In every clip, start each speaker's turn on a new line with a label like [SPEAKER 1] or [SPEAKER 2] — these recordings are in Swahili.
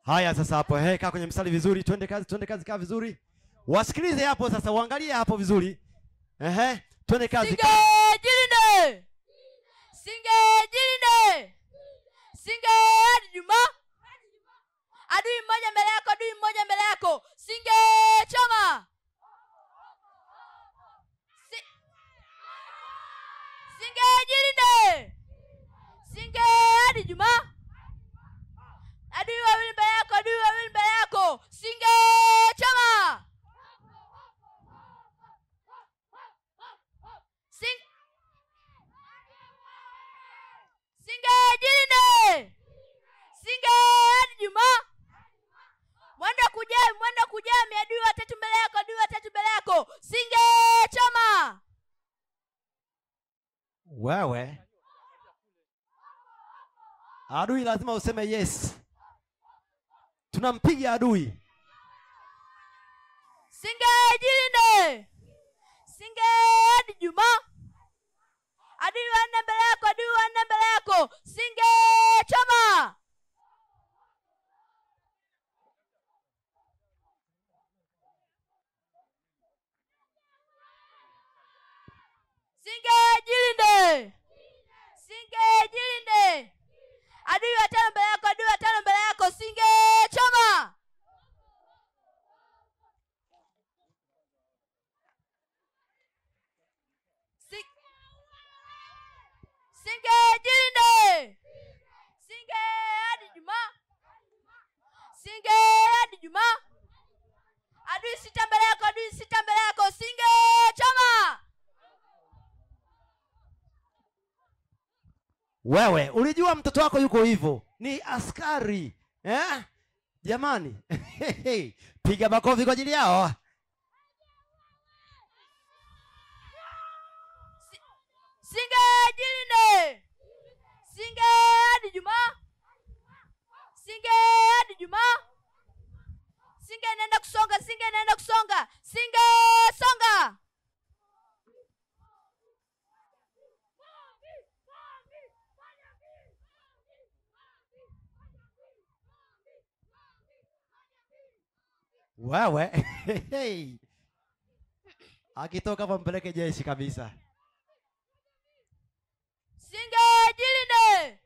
[SPEAKER 1] Haya sasa hapo, kaa kwenye mstari vizuri, twende kazi, kaa vizuri. Wasikilize hapo sasa, uangalie hapo vizuri. Twende kazi.
[SPEAKER 2] Singejilinde. Singejilinde. Singe hadi Juma. Adui mmoja mbele yako, adui mmoja mbele yako. Singe choma. Singejilinde. Singe hadi Juma. Adui wawili mbele yako, adui wawili mbele yako. Singe choma. Singejilinde. Singe hadi Juma. Mwenda kujami, adui watatu mbele yako, adui watatu mbele yako. Singe choma.
[SPEAKER 1] Wewe adui lazima useme yes. Tunampiga adui.
[SPEAKER 2] Singejilinde. Singe hadi Juma. Adui wanne mbele yako, adui wanne mbele yako. Singe choma. Singejilinde. Singejilinde. Adui watano mbele yako, adui watano mbele yako. Singe choma. Singejilinde. Singe hadi Juma. Singe hadi Juma. Adui sita mbele yako, adui sita mbele yako. Singe choma.
[SPEAKER 1] Wewe ulijua mtoto wako yuko hivyo, ni askari jamani. Piga makofi kwa ajili yao.
[SPEAKER 2] Singejilinde. Singe hadi Juma. Singe hadi Juma. Singe inaenda kusonga, singe inaenda kusonga. Singe songa.
[SPEAKER 1] Wewe akitoka hapa mpeleke jeshi kabisa.
[SPEAKER 2] Singejilinde.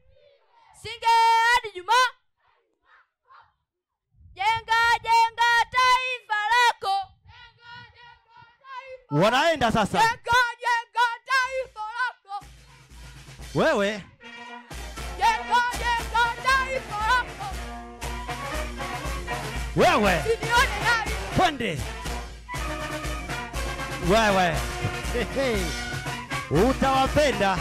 [SPEAKER 2] Singe hadi Juma. Jenga taifa lako.
[SPEAKER 1] Wanaenda sasa.
[SPEAKER 2] Jenga taifa lako.
[SPEAKER 1] Wewe
[SPEAKER 2] Jenga taifa lako.
[SPEAKER 1] wewe
[SPEAKER 2] Sinione nani.
[SPEAKER 1] twende. Wewe utawapenda.